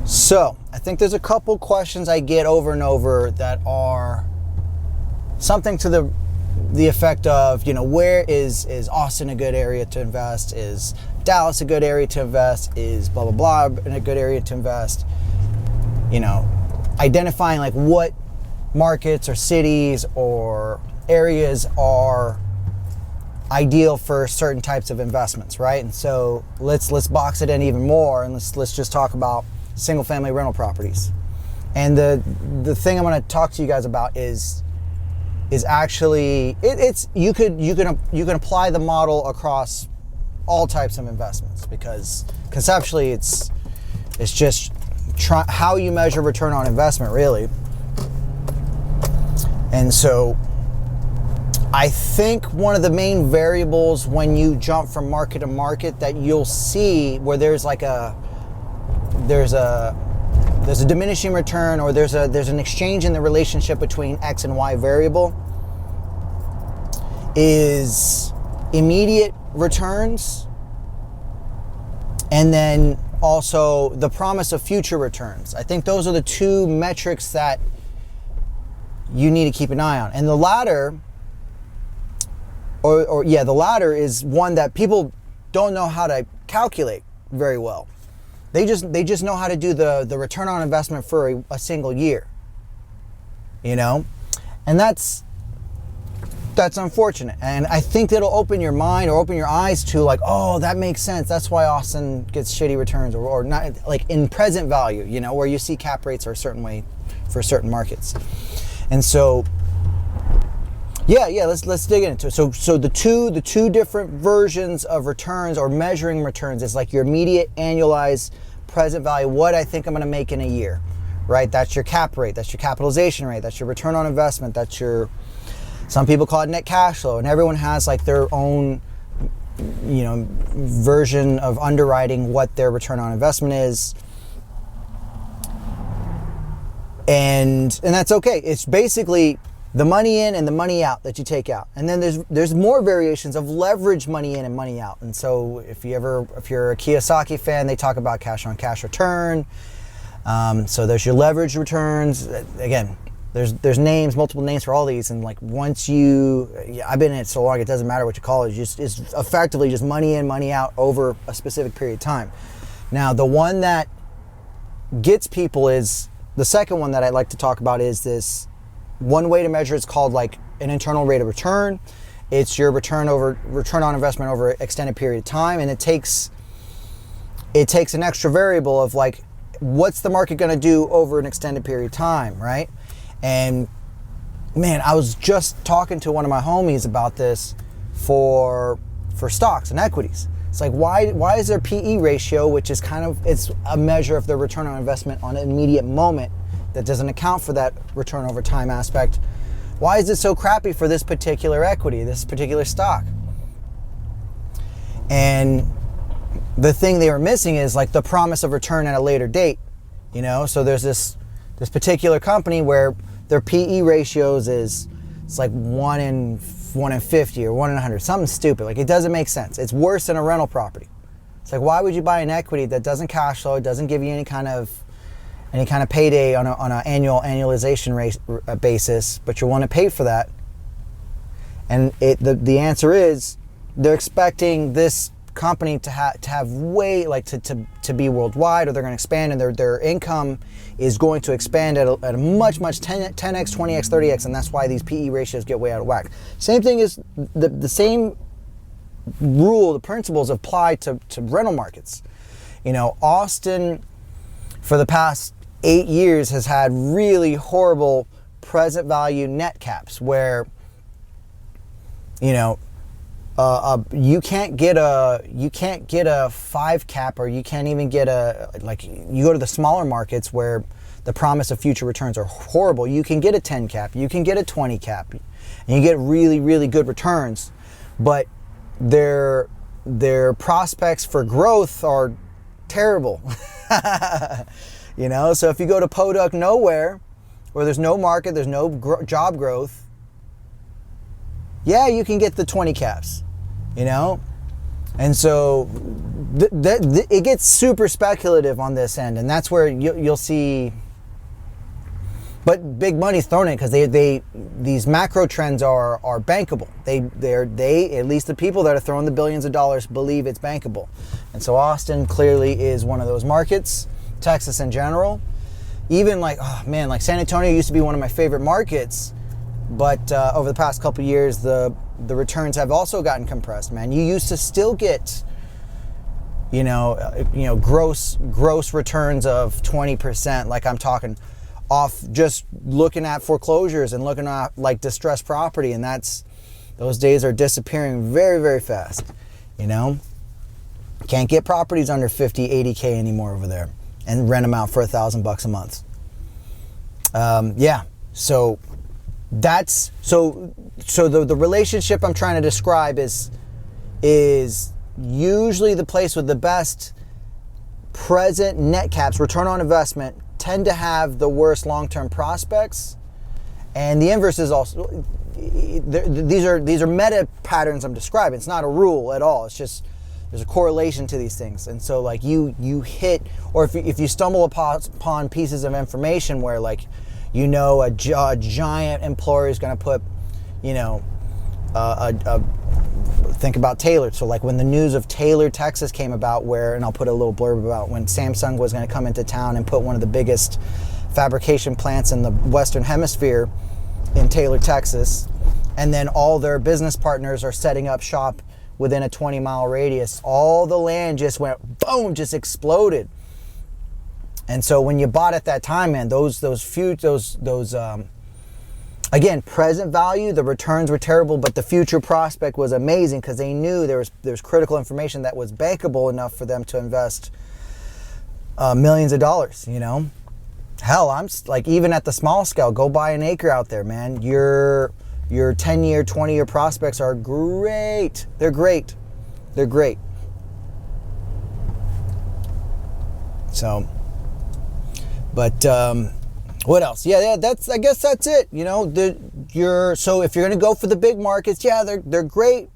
So, I think there's a couple questions I get over and over that are something to the effect of, where is Austin a good area to invest? Is Dallas a good area to invest? Is blah, blah, blah in a good area to invest? Identifying like what markets or cities or areas are ideal for certain types of investments, right? And so let's box it in even more, and let's just talk about single family rental properties. And the thing I'm going to talk to you guys about is actually you can apply the model across all types of investments, because conceptually it's just how you measure return on investment, really. And so I think one of the main variables when you jump from market to market that you'll see where there's a diminishing return, or there's an exchange in the relationship between X and Y variable, is immediate returns, and then also the promise of future returns. I think those are the two metrics that you need to keep an eye on. And the latter, the latter is one that people don't know how to calculate very well. They just know how to do the return on investment for a single year, and that's unfortunate. And I think that'll open your mind or open your eyes to like, oh, that makes sense. That's why Austin gets shitty returns, or not, like in present value, where you see cap rates are a certain way for certain markets. And so, let's dig into it. So the two different versions of returns or measuring returns is like your immediate annualized present value, what I think I'm going to make in a year, right? That's your cap rate, that's your capitalization rate, that's your return on investment, that's your, some people call it net cash flow, and everyone has like their own, version of underwriting what their return on investment is. And that's okay. It's basically the money in and the money out that you take out. And then there's more variations of leverage money in and money out. And so if you're a Kiyosaki fan, they talk about cash on cash return. So there's your leverage returns. Again, there's multiple names for all these. And like once I've been in it so long, it doesn't matter what you call it. It's effectively just money in, money out over a specific period of time. Now, the one that gets people is, the second one that I'd like to talk about is this one way to measure. It's called like an internal rate of return. It's your return on investment over an extended period of time. And it takes an extra variable of like, what's the market going to do over an extended period of time, right? And man, I was just talking to one of my homies about this for stocks and equities. It's like, why is there PE ratio, which is it's a measure of the return on investment on an immediate moment that doesn't account for that return over time aspect? Why is it so crappy for this particular equity, this particular stock? And the thing they were missing is like the promise of return at a later date, So there's this particular company where their PE ratios it's like 1 in 50 or 1 in 100, something stupid. Like it doesn't make sense. It's worse than a rental property. It's like, why would you buy an equity that doesn't cash flow, doesn't give you any kind of payday on an annualization rate basis, but you want to pay for that? And the answer is they're expecting this company to have way to be worldwide, or they're going to expand, and their income is going to expand at a much 10x, 20x, 30x, and that's why these PE ratios get way out of whack. Same thing is the same rule, the principles apply to rental markets. Austin for the past 8 years has had really horrible present value net caps where you can't get a 5 cap, or you can't even get you go to the smaller markets where the promise of future returns are horrible. You can get a 10 cap, you can get a 20 cap, and you get really, really good returns, but their prospects for growth are terrible. So if you go to Podunk nowhere, where there's no market, there's no job growth, yeah, you can get the 20 caps, you know? And so it gets super speculative on this end, and that's where you'll see, but big money's thrown in because these macro trends are bankable. They at least the people that are throwing the billions of dollars believe it's bankable. And so Austin clearly is one of those markets, Texas in general. Even like, oh man, like San Antonio used to be one of my favorite markets, but over the past couple of years, the returns have also gotten compressed, man. You used to still get, gross returns of 20%, like I'm talking off just looking at foreclosures and looking at like distressed property, and those days are disappearing very, very fast, Can't get properties under 50, 80K anymore over there and rent them out for $1,000 a month. So that's so the relationship I'm trying to describe is usually the place with the best present net caps, return on investment, tend to have the worst long-term prospects. And the inverse is also, these are meta patterns I'm describing. It's not a rule at all. It's just there's a correlation to these things. And so like you hit, or if you stumble upon pieces of information where like, a giant employer is going to put, think about Taylor. So like when the news of Taylor, Texas came about and I'll put a little blurb about when Samsung was going to come into town and put one of the biggest fabrication plants in the Western Hemisphere in Taylor, Texas. And then all their business partners are setting up shop within a 20-mile radius. All the land just went boom, just exploded. And so when you bought at that time, man, again, present value, the returns were terrible, but the future prospect was amazing because they knew there was critical information that was bankable enough for them to invest millions of dollars, Hell, I'm like, even at the small scale, go buy an acre out there, man. Your 10-year, 20-year prospects are great. They're great. They're great. So, but what else? Yeah, I guess that's it. So if you're going to go for the big markets, yeah, they're great.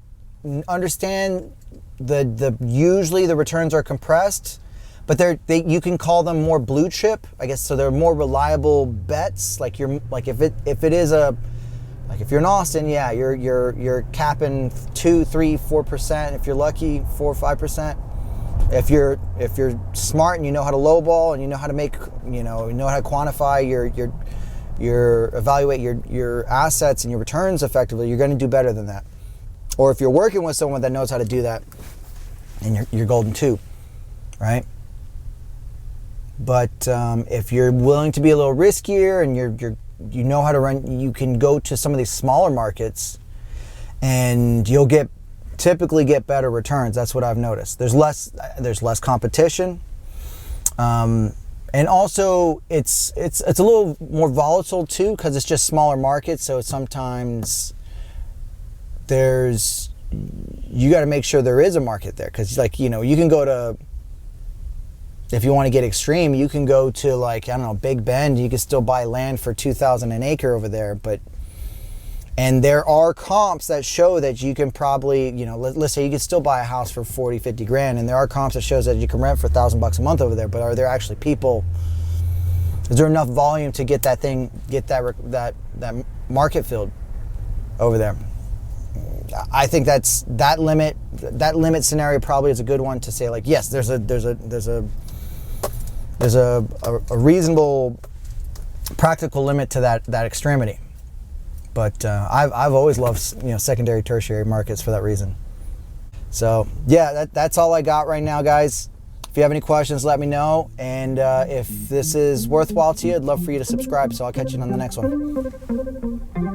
Understand usually the returns are compressed, but you can call them more blue chip, I guess. So they're more reliable bets. Like if you're in Austin, yeah, you're capping 2, 3, 4%. If you're lucky, 4 or 5%. If you're smart and you know how to lowball and you know how to make, you know how to quantify your evaluate your assets and your returns effectively, you're going to do better than that. Or if you're working with someone that knows how to do that, and you're golden too, right? But if you're willing to be a little riskier and you know how to run, you can go to some of these smaller markets, and you'll typically get better returns. That's what I've noticed. There's less competition, and also it's a little more volatile too because it's just smaller markets. So sometimes you got to make sure there is a market there, because you can go to, if you want to get extreme, you can go to like, I don't know, Big Bend. You can still buy land for $2,000 an acre over there, and there are comps that show that you can probably, let's say you can still buy a house for 40, 50 grand, and there are comps that shows that you can rent for $1,000 a month over there. But are there actually people? Is there enough volume to get that market filled over there? I think that limit scenario probably is a good one to say, like, yes, there's a reasonable practical limit to that extremity. But I've always loved secondary, tertiary markets for that reason. So yeah, that's all I got right now, guys. If you have any questions, let me know. And if this is worthwhile to you, I'd love for you to subscribe. So I'll catch you on the next one.